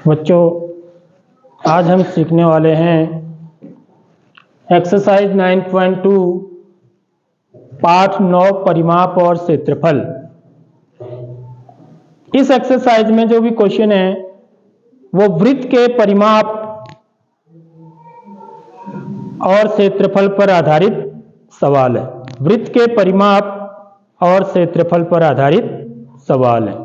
बच्चों, आज हम सीखने वाले हैं एक्सरसाइज 9.2 पाठ 9 परिमाप और क्षेत्रफल। इस एक्सरसाइज में जो भी क्वेश्चन है वो वृत्त के परिमाप और क्षेत्रफल पर आधारित सवाल है। वृत्त के परिमाप और क्षेत्रफल पर आधारित सवाल है।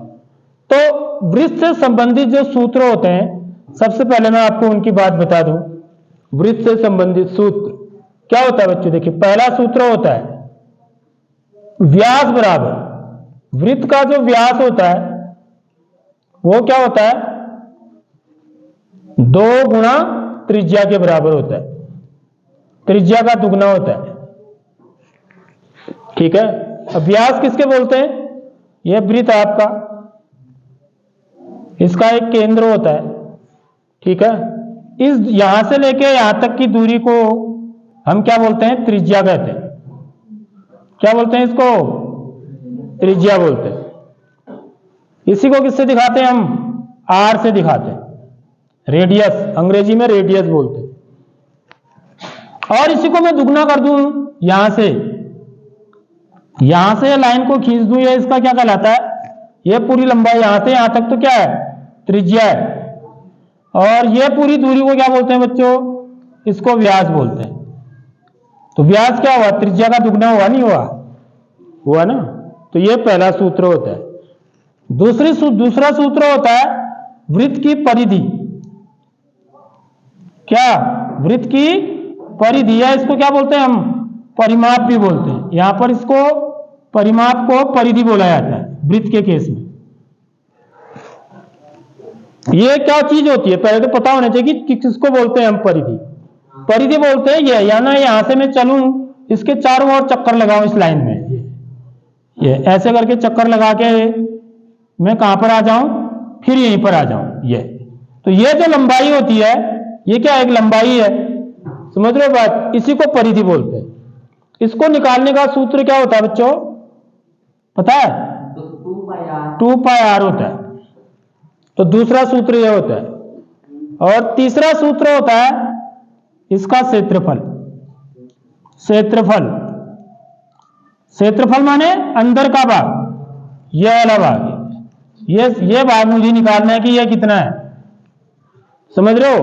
तो वृत्त से संबंधित जो सूत्र होते हैं, सबसे पहले मैं आपको उनकी बात बता दूं। वृत्त से संबंधित सूत्र क्या होता है बच्चों? देखिए, पहला सूत्र होता है व्यास बराबर, वृत्त का जो व्यास होता है वो क्या होता है? 2 गुणा त्रिज्या के बराबर होता है। त्रिज्या का दुगना होता है। ठीक है। अब व्यास किसके बोलते हैं? यह वृत्त आपका, इसका एक केंद्र होता है। ठीक है। इस यहां से लेके यहां तक की दूरी को हम क्या बोलते हैं? त्रिज्या कहते हैं। क्या बोलते हैं इसको? त्रिज्या बोलते हैं। इसी को किससे दिखाते हैं हम? आर से दिखाते हैं। रेडियस, अंग्रेजी में रेडियस बोलते हैं। और इसी को मैं दुगना कर दूं यहां से लाइन को खींच दूं, ये इसका क्या कहलाता है? ये पूरी लंबाई यहां से यहां तक तो क्या है? त्रिज्या है। और ये पूरी दूरी को क्या बोलते हैं बच्चों? इसको व्यास बोलते हैं। तो व्यास क्या हुआ? त्रिज्या का दुगना हुआ, नहीं हुआ? हुआ ना। तो ये पहला सूत्र होता है। दूसरा सूत्र होता है वृत्त की परिधि। क्या? वृत्त की परिधि, या इसको क्या बोलते हैं हम? परिमाप भी बोलते हैं। यहां पर इसको परिमाप को परिधि बोला जाता है वृत्त के केस में। ये क्या चीज होती है पहले तो पता होना चाहिए कि किसको बोलते हैं हम परिधि। परिधि बोलते हैं ये, या ना यहां से मैं चलूं, इसके चारों ओर चक्कर लगाऊं इस लाइन में, ये ऐसे करके चक्कर लगा के मैं कहां पर आ जाऊं? फिर यहीं पर आ जाऊं। ये तो ये जो लंबाई होती है, ये क्या? एक लंबाई है। समझ रहे हो बात? इसी को परिधि बोलते हैं। इसको निकालने का सूत्र क्या होता है बच्चों? पता है? 2 पाई आर होता है। तो दूसरा सूत्र यह होता है। और तीसरा सूत्र होता है इसका क्षेत्रफल। क्षेत्रफल माने अंदर का भाग, यह वाला भाग। ये भाग मुझे निकालना है कि यह कितना है। समझ रहे हो?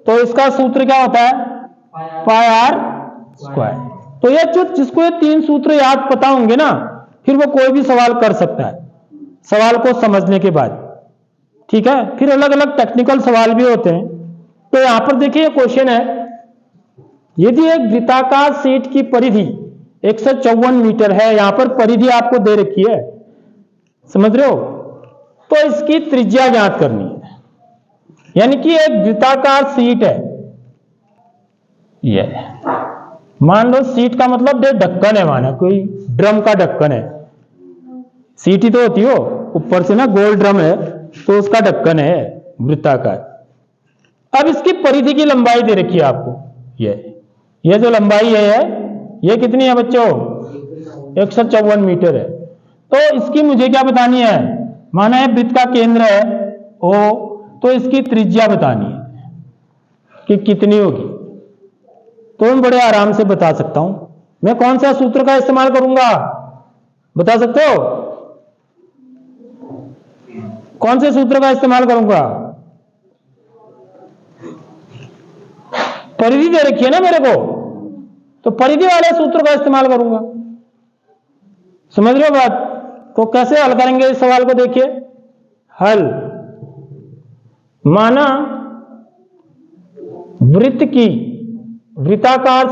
तो इसका सूत्र क्या होता है? पाई आर स्क्वायर। तो ये जिसको ये 3 सूत्र याद पता होंगे ना, फिर वो कोई भी सवाल कर सकता है सवाल को समझने के बाद। ठीक है। फिर अलग अलग टेक्निकल सवाल भी होते हैं। तो यहां पर देखिए क्वेश्चन है, यदि एक वृत्ताकार शीट की परिधि 154 मीटर है, यहां पर परिधि आपको दे रखी है, समझ रहे हो? तो इसकी त्रिज्या ज्ञात करनी है। यानी कि एक वृत्ताकार शीट है, ये मान लो शीट का मतलब ढक्कन है, माना कोई ड्रम का ढक्कन है। सीट ही तो होती हो, ऊपर से ना गोल ड्रम है, तो उसका ढक्कन है वृत्ताकार। अब इसकी परिधि की लंबाई दे रखी है आपको। ये जो लंबाई है, ये कितनी है बच्चों? 154 मीटर है। तो इसकी मुझे क्या बतानी है? माना है वृत्त का केंद्र है ओ, तो इसकी त्रिज्या बतानी है कि कितनी होगी। तो मैं बड़े आराम से बता सकता हूं। मैं कौन सा सूत्र का इस्तेमाल करूंगा? बता सकते हो? कौन से सूत्र का इस्तेमाल करूंगा? परिधि दे रखी है ना मेरे को, तो परिधि वाले सूत्र का इस्तेमाल करूंगा। समझ रहे हो बात? तो कैसे हल करेंगे इस सवाल को? देखिए हल, माना वृत्ताकार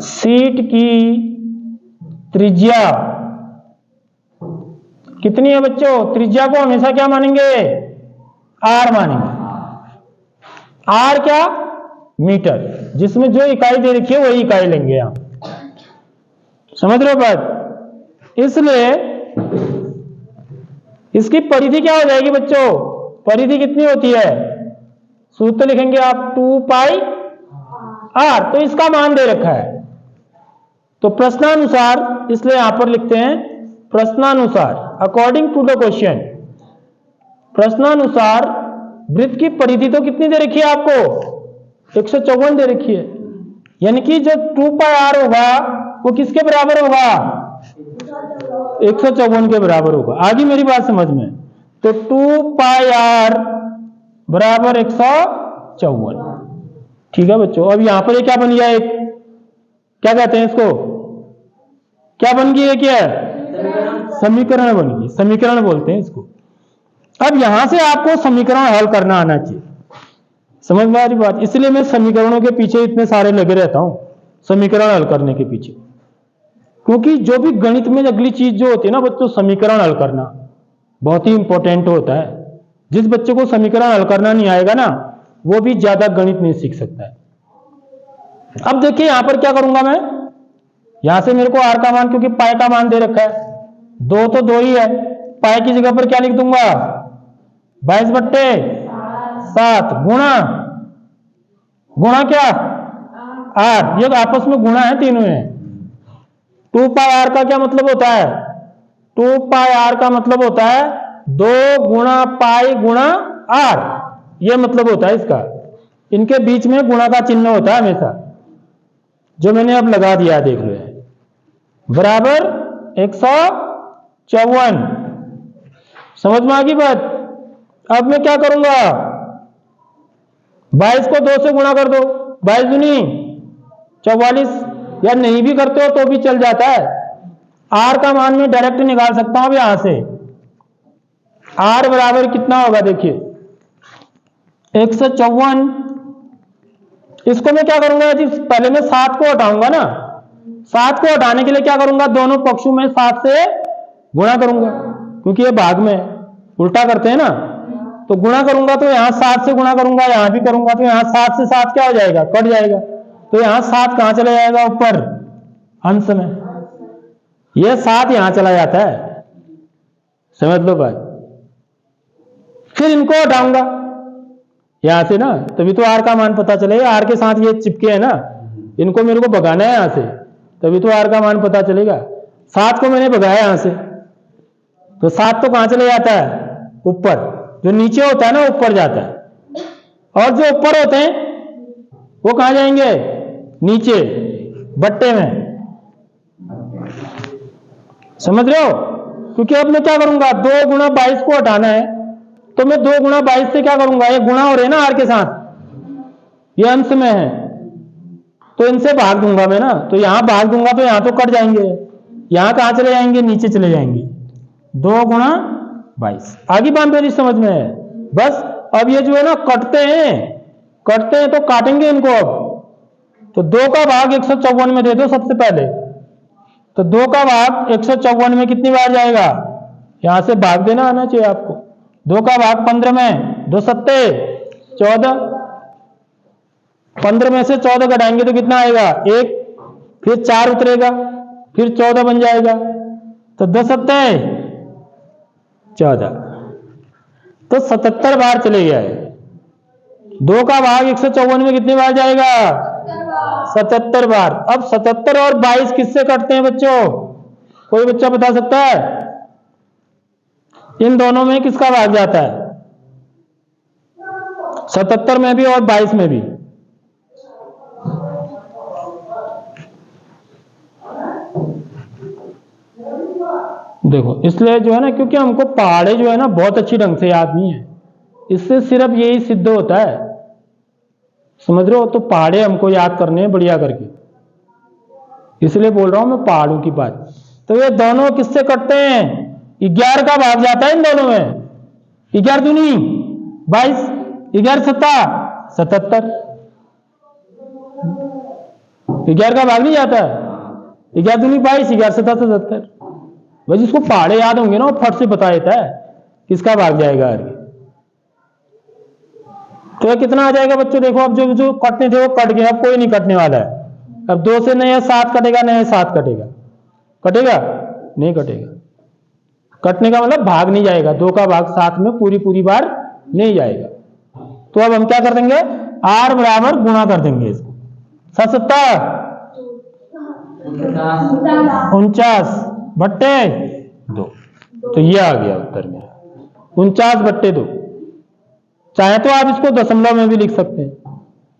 शीट की त्रिज्या कितनी है बच्चों? त्रिज्या को हमेशा क्या मानेंगे? आर मानेंगे। आर क्या? मीटर। जिसमें जो इकाई दे रखी है वही इकाई लेंगे यहां। समझ रहे हो बात? इसलिए इसकी परिधि क्या हो जाएगी बच्चों? परिधि कितनी होती है? सूत्र लिखेंगे आप 2 पाई आर, तो इसका मान दे रखा है। तो प्रश्नानुसार, इसलिए यहां पर लिखते हैं प्रश्नानुसार, अकॉर्डिंग टू द क्वेश्चन। प्रश्नानुसार वृत्त की परिधि तो कितनी दे रखी है आपको? 154 दे रखी है, यानी कि जो 2πr होगा वो किसके बराबर होगा? 154 के बराबर होगा। आगे मेरी बात समझ में? तो 2πr बराबर 154। ठीक है बच्चों, अब यहां पर ये क्या बन गया? एक क्या कहते हैं इसको? क्या बन गई है? क्या समीकरण बन गई, समीकरण बोलते हैं इसको। अब यहां से आपको समीकरण हल करना आना चाहिए, समझ में आ रही बात? इसलिए मैं समीकरणों के पीछे इतने सारे लगे रहता हूं, समीकरण हल करने के पीछे, क्योंकि जो भी गणित में अगली चीज जो होती है ना बच्चों, समीकरण हल करना बहुत ही इंपॉर्टेंट होता है। जिस बच्चे को समीकरण हल करना नहीं आएगा ना, वो भी ज्यादा गणित नहीं सीख सकता है। अब देखिए यहां पर क्या करूंगा मैं, यहां से मेरे को आर का मान, क्योंकि पाई का मान दे रखा है, 2 तो 2 ही है, पाई की जगह पर क्या लिख दूंगा? 22/7 गुणा क्या? आर, ये आपस में गुणा है तीनों में। 2πr का क्या मतलब होता है? 2πr का मतलब होता है 2 गुणा पाई गुणा आर, ये मतलब होता है इसका। इनके बीच में गुणा का चिन्ह होता है हमेशा, जो मैंने अब लगा दिया, देख लो, बराबर 154। समझ में आ गई बात? अब मैं क्या करूंगा? 22 को 2 से गुणा कर दो, 22 दूनी 44, या नहीं भी करते हो तो भी चल जाता है। आर का मान मैं डायरेक्ट निकाल सकता हूं यहां से। आर बराबर कितना होगा? देखिए 154। इसको मैं क्या करूंगा जी? पहले मैं 7 को हटाऊंगा ना, 7 को हटाने के लिए क्या करूंगा? दोनों पक्षों में 7 से गुणा करूंगा, क्योंकि ये भाग में उल्टा करते हैं ना, तो गुणा करूंगा तो यहां 7 से गुणा करूंगा, यहां भी करूंगा, तो यहां 7 से 7 क्या हो जाएगा? कट जाएगा। तो यहां 7 कहां चला जाएगा? ऊपर अंश में। यह 7 यहां चला जाता है, समझ लो बात। फिर इनको हटाऊंगा यहां से ना, तभी तो आर का मान पता चलेगा। आर के साथ ये चिपके हैं ना, इनको मेरे को भगाना है यहां से, तभी तो आर का मान पता चलेगा। 7 को मैंने भगाया यहां से, तो 7 तो कहां चले जाता है? ऊपर। जो नीचे होता है ना, ऊपर जाता है, और जो ऊपर होते हैं वो कहां जाएंगे? नीचे बट्टे में। समझ रहे हो? क्योंकि अब मैं क्या करूंगा? 2 गुणा 22 को हटाना है, तो मैं 2 गुणा 22 से क्या करूंगा? ये गुणा हो रहे हैं ना आर के साथ, ये अंश में है, तो इनसे भाग दूंगा मैं ना, तो यहां भाग दूंगा तो यहां तो कट जाएंगे, यहां कहां चले जाएंगे? नीचे चले जाएंगे। 2 गुणा 22। आगे बात मेरी समझ में है? बस अब ये जो है ना कटते हैं तो काटेंगे इनको। अब तो 2 का भाग 154 में दे दो सबसे पहले, तो 2 का भाग 154 में कितनी बार जाएगा? यहां से भाग देना आना चाहिए आपको। 2 का भाग 15 में, 2 सत्ते 14, 15 में से 14 घटाएंगे तो कितना आएगा? 1, फिर 4 उतरेगा, फिर 14 बन जाएगा, तो 2 सत्ते 14, तो 77 बार चले गया है। 2 का भाग 154 में कितनी बार जाएगा? 77 बार। अब 77 और 22 किससे कटते हैं बच्चों? कोई बच्चा बता सकता है? इन दोनों में किसका भाग जाता है? 77 में भी और 22 में भी। देखो, इसलिए जो है ना, क्योंकि हमको पहाड़े जो है ना बहुत अच्छी ढंग से याद नहीं है, इससे सिर्फ यही सिद्ध होता है, समझ रहे हो? तो पहाड़े हमको याद करने हैं बढ़िया करके, इसलिए बोल रहा हूं मैं पहाड़ों की बात। तो ये दोनों किससे कटते हैं? 11 का भाग जाता है इन दोनों में। 11 दूनी 22, 11 सत्ता 77, 11 का भाग नहीं जाता है। 11 दूनी 22, 11 सत्ता 77। भाई जिसको पहाड़े याद होंगे ना, वो फट से बता देता है किसका भाग जाएगा आगे। तो ये कितना आ जाएगा बच्चों? देखो, अब जो कटने थे वो कट गए, अब कोई नहीं कटने वाला है। अब 2 से नया 7 कटेगा, नया 7 कटेगा, कटेगा नहीं कटेगा। कटने का मतलब भाग नहीं जाएगा, 2 का भाग 7 में पूरी बार नहीं जाएगा। तो अब हम क्या कर देंगे? आर बराबर गुणा कर देंगे इसको, 77 49/2। तो ये आ गया उत्तर मेरा 49/2। चाहे तो आप इसको दशमलव में भी लिख सकते हैं,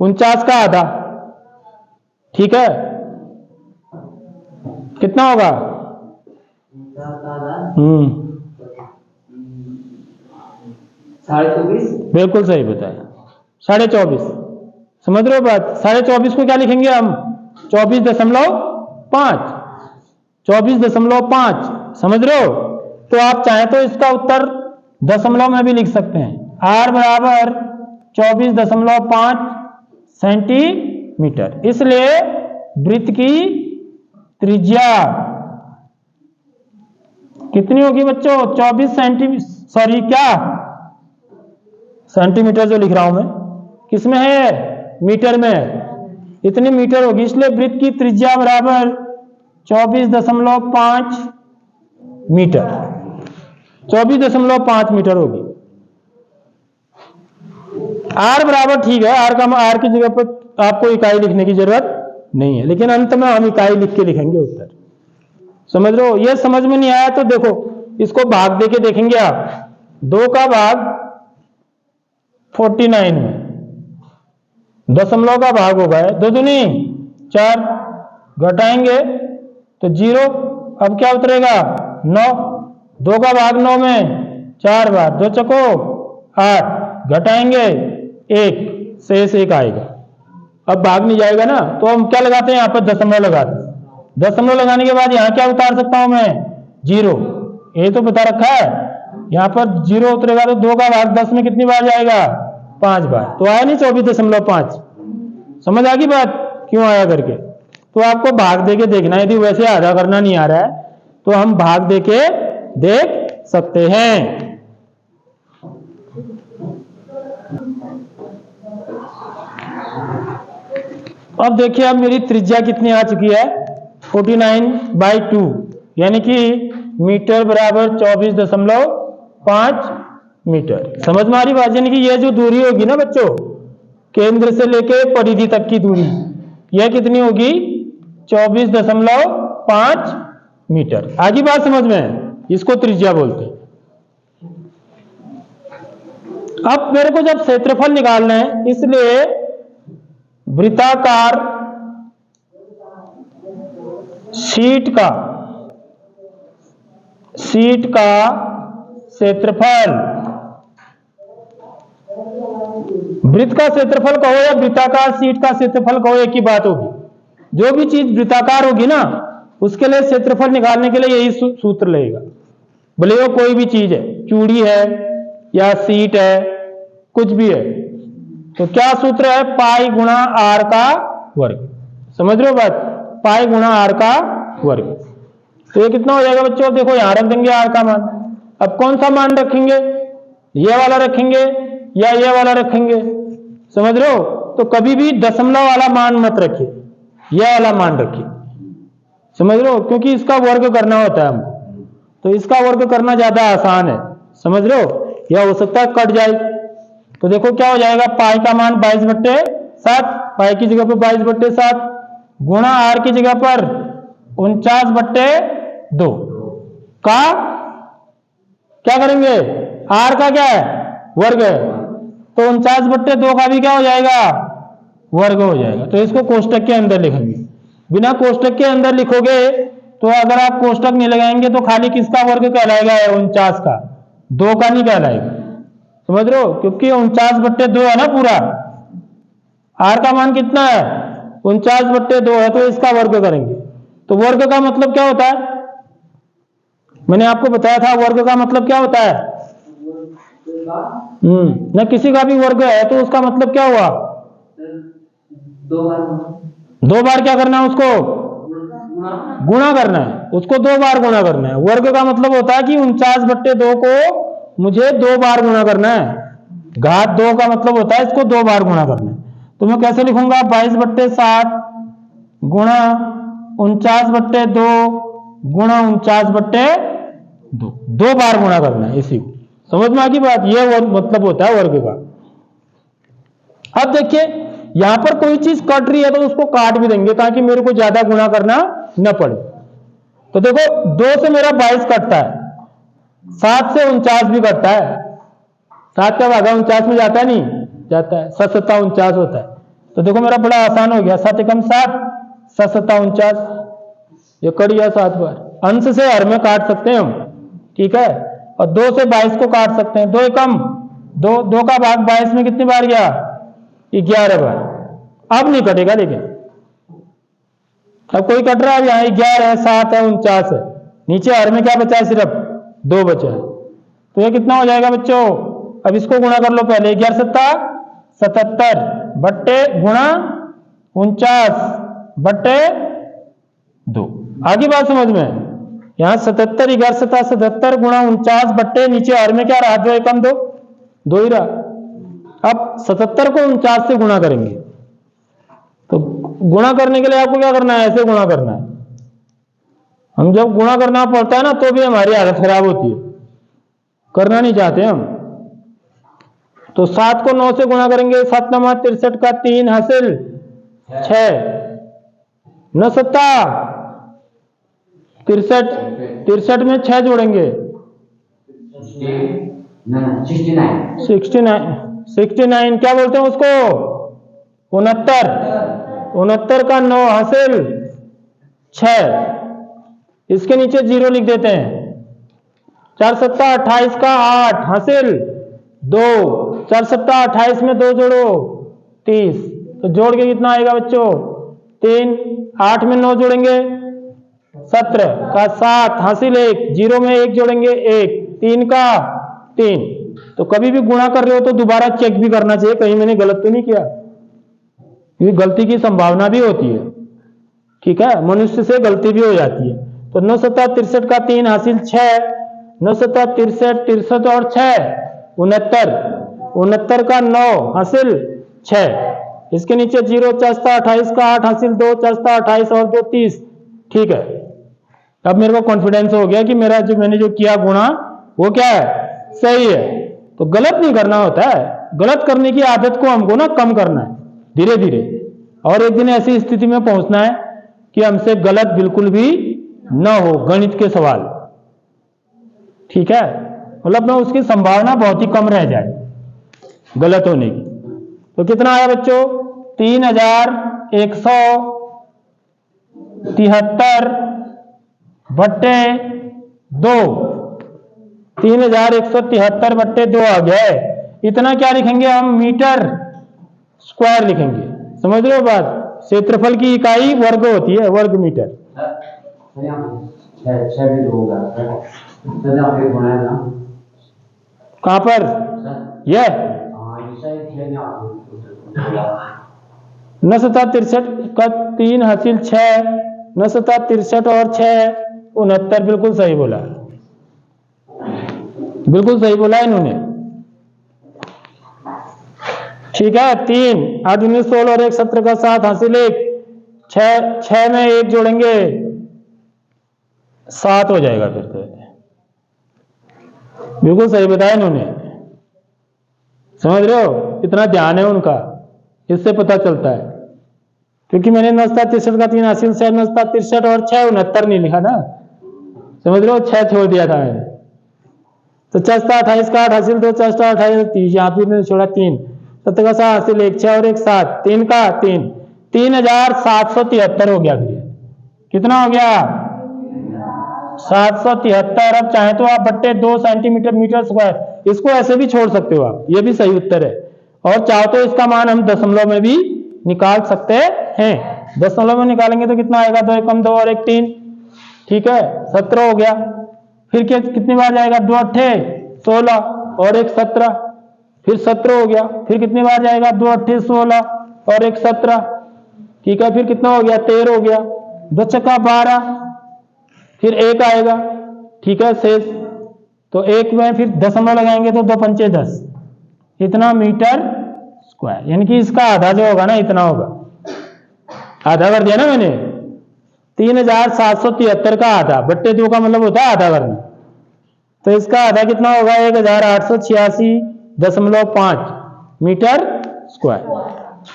49 का आधा। ठीक है, कितना होगा? 24.5। बिल्कुल सही बताया, 24.5। समझ रहे हो बात? 24.5 को क्या लिखेंगे हम? 24.5। 24.5 समझ रहे हो? तो आप चाहे तो इसका उत्तर दशमलव में भी लिख सकते हैं। r बराबर 24.5 सेंटीमीटर। इसलिए वृत्त की त्रिज्या कितनी होगी बच्चों? 24 सेंटीमीटर, सॉरी क्या सेंटीमीटर जो लिख रहा हूं मैं, किसमें है? मीटर में है। इतनी मीटर होगी, इसलिए वृत्त की त्रिज्या बराबर 24.5 मीटर। 24.5 मीटर होगी। आर बराबर ठीक है, आर की जगह पर आपको इकाई लिखने की जरूरत नहीं है, लेकिन अंत में हम इकाई लिख के लिखेंगे उत्तर। समझ रहे हो? ये समझ में नहीं आया तो देखो, इसको भाग देके देखेंगे आप। 2 का भाग 49 में, दशमलव का भाग होगा 2 दूनी 4, घटाएंगे तो 0। अब क्या उतरेगा? 9। 2 का भाग 9 में 4 बार, 2 चको 8, घटाएंगे 1, शेष 1 आएगा। अब भाग नहीं जाएगा ना, तो हम क्या लगाते हैं? यहाँ पर दशमलव लगाते हैं। दशमलव लगाने के बाद यहाँ क्या उतार सकता हूं मैं? 0। ये तो बता रखा है, यहाँ पर 0 उतरेगा तो 2 का भाग 10 में कितनी बार जाएगा? 5 बार। तो आया नहीं 24.5। समझ आ गई बात क्यों आया करके? तो आपको भाग देके देखना है। यदि वैसे आधा करना नहीं आ रहा है तो हम भाग देके देख सकते हैं। अब देखिए, अब मेरी त्रिज्या कितनी आ चुकी है? 49/2, यानी कि मीटर बराबर 24.5 मीटर। समझ में आ रही बात? यानी कि यह जो दूरी होगी ना बच्चों, केंद्र से लेके परिधि तक की दूरी, यह कितनी होगी? 24.5 मीटर। आगे बात समझ में? इसको त्रिज्या बोलते हैं। अब मेरे को जब क्षेत्रफल निकालना है, इसलिए वृत्ताकार शीट का क्षेत्रफल, वृत्त का क्षेत्रफल कहो या वृत्ताकार शीट का क्षेत्रफल कहो, एक ही बात होगी। जो भी चीज वृत्ताकार होगी ना, उसके लिए क्षेत्रफल निकालने के लिए यही सूत्र लगेगा। भले वो कोई भी चीज है, चूड़ी है या शीट है, कुछ भी है, तो क्या सूत्र है? पाई गुणा आर का वर्ग। समझ रहे हो बात? पाई गुणा आर का वर्ग। तो ये कितना हो जाएगा बच्चों? देखो यहां रख देंगे आर का मान। अब कौन सा मान रखेंगे? ये वाला रखेंगे या ये वाला रखेंगे? समझ रहे हो? तो कभी भी दशमलव वाला मान मत रखिए, यह वाला मान रखिए। समझ रहे हो? क्योंकि इसका वर्ग करना होता है हमको, तो इसका वर्ग करना ज्यादा आसान है। समझ रहे हो? यह हो सकता है कट जाए। तो देखो क्या हो जाएगा? पाई का मान 22/7, पाई की जगह पर 22/7, गुणा आर की जगह पर 49/2 का क्या करेंगे? आर का क्या है? वर्ग है, तो 49/2 का भी क्या हो जाएगा? वर्ग हो जाएगा। तो इसको कोष्टक के अंदर लिखेंगे। बिना कोष्टक के अंदर लिखोगे तो अगर आप कोष्टक नहीं लगाएंगे तो खाली किसका वर्ग कहलाएगा? 49 का, 2 का नहीं कहलाएगा। समझ रहे हो? क्योंकि 49/2 है ना पूरा। आर का मान कितना है? 49/2 है, तो इसका वर्ग करेंगे। तो वर्ग का मतलब क्या होता है? मैंने आपको बताया था, वर्ग का मतलब क्या होता है? न किसी का भी वर्ग है तो उसका मतलब क्या हुआ? 2 बार क्या करना है? उसको गुणा करना है, उसको 2 बार गुणा करना है। वर्ग का मतलब होता है कि 49/2 को मुझे 2 बार गुणा करना है। घात 2 का मतलब होता है इसको 2 बार गुणा करना है। तो मैं कैसे लिखूंगा? 22/7 गुणा 49/2 गुणा 49/2, 2 बार गुणा करना है इसी को। समझ में आ गई बात? यह मतलब होता है वर्ग का। अब देखिए, यहां पर कोई चीज कट रही है तो उसको काट भी देंगे ताकि मेरे को ज्यादा गुणा करना न पड़े। तो देखो 2 से मेरा 22 कटता है, 7 से 49 भी कटता है। 7 का भागा 49 में जाता है, नहीं जाता है, 7 7 49 होता है। तो देखो मेरा बड़ा आसान हो गया, 7 एकम 7, 7 7 49, ये कट गया 7 बार। अंश से हर में काट सकते हैं हम, ठीक है। और 2 से 22 को काट सकते हैं, 2 एकम 2, 2 का भाग 22 में कितनी बार गया, 11 बार। अब नहीं कटेगा, लेकिन अब कोई कट रहा है, यहाँ 11 है, 7 है, 49 है, नीचे हर में क्या बचा है, सिर्फ 2 बचा है। तो ये कितना हो जाएगा बच्चों, अब इसको गुणा कर लो पहले, 11 7 77 बट्टे गुणा 49 बट्टे 2। आगे बात समझ में, यहाँ 77 11 7 77 गुणा 49 बट्टे नीचे हर में क्या रहा, 2 एकम 2, 2 ही रहा। अब 77 को 49 से गुणा करेंगे, तो गुणा करने के लिए आपको क्या करना है, ऐसे गुणा करना है। हम जब गुणा करना पड़ता है ना तो भी हमारी हालत खराब होती है, करना नहीं चाहते हम। तो 7 को 9 से गुणा करेंगे, 7 9 63 का 3 हासिल 6, 9 7 63 में 6 जोड़ेंगे 69 क्या बोलते हैं उसको, 69 का 9 हासिल 6, इसके नीचे 0 लिख देते हैं। 4 7 28 का 8 हासिल 2, 4 7 28 में 2 जोड़ो 30, तो जोड़ के कितना आएगा बच्चों, 3, 8 में 9 जोड़ेंगे 17 का 7 हासिल 1, 0 में 1 जोड़ेंगे 1, 3 का 3। तो कभी भी गुणा कर रहे हो तो दोबारा चेक भी करना चाहिए, कहीं मैंने गलत तो नहीं किया, क्योंकि गलती की संभावना भी होती है, ठीक है, मनुष्य से गलती भी हो जाती है। तो 9 7 63 का 3 हासिल 6, 9 7 63 63 और 6 69 का 9 हासिल 6, इसके नीचे 0, 4 28 का 8 हासिल 2, 4 28 और 2 30, ठीक है। अब मेरे को कॉन्फिडेंस हो गया कि मेरा जो मैंने जो किया गुणा वो क्या है, सही है। तो गलत नहीं करना होता है, गलत करने की आदत को हमको ना कम करना है धीरे धीरे, और एक दिन ऐसी स्थिति में पहुंचना है कि हमसे गलत बिल्कुल भी ना हो गणित के सवाल, ठीक है, मतलब ना उसकी संभावना बहुत ही कम रह जाए गलत होने की। तो कितना आया बच्चों, 3173 बट्टे 2, 3173 बट्टे 2 आ गया है। इतना क्या लिखेंगे हम, मीटर स्क्वायर लिखेंगे, समझ रहे हो बात। क्षेत्रफल की इकाई वर्ग होती है, वर्ग मीटर। कहां पर, यह 9 7 63 का 3 हासिल 6, 9 7 63 और 6 69, बिल्कुल सही बोला, बिल्कुल सही बोला इन्होंने, ठीक है। 3 8 19 16 और 1 17 का 7 हासिल 1, 6 में 1 जोड़ेंगे 7 हो जाएगा, फिर तो बिल्कुल सही बताया इन्होंने, समझ रहे हो, इतना ध्यान है उनका, इससे पता चलता है। क्योंकि मैंने 9 7 63 का 3 हासिल 6, 9 7 63 और 6 69 नहीं लिखा ना, समझ रहे हो, 6 छोड़ दिया था मैंने। तो 4 28 का 8 हासिल 2, 4 28 30, यहाँ पे मैंने छोड़ा 3, 7 का 7 हासिल 1, 6 और 1 7, 3 का 3, 3773 हो गया। फिर कितना हो गया, 773। अब चाहे तो आप बट्टे 2 सेंटीमीटर मीटर स्क्वायर, इसको ऐसे भी छोड़ सकते हो आप, ये भी सही उत्तर है। और चाहो तो इसका मान हम दशमलव में भी निकाल सकते हैं, दशमलव में निकालेंगे तो कितना आएगा, 2 एकम 2 और 1 3, ठीक है, 17 हो गया। फिर कितनी बार जाएगा, 2 8 16 और 1 17, फिर 17 हो गया। फिर कितनी बार जाएगा, 2 8 16 और 1 17, ठीक है। फिर कितना हो गया, 13 हो गया, 2 छक्का 12, फिर 1 आएगा, ठीक है, शेष। तो 1 में फिर दशमलव लगाएंगे तो 2 पंचे 10, इतना मीटर स्क्वायर, यानी कि इसका आधा जो होगा ना, इतना होगा, आधा कर दिया ना मैंने, 3773 का आधा, बट्टे 2 का मतलब होता है आधा करना, तो इसका आधा कितना होगा, 1886.5 मीटर स्क्वायर।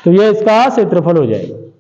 तो ये इसका क्षेत्रफल हो जाएगा।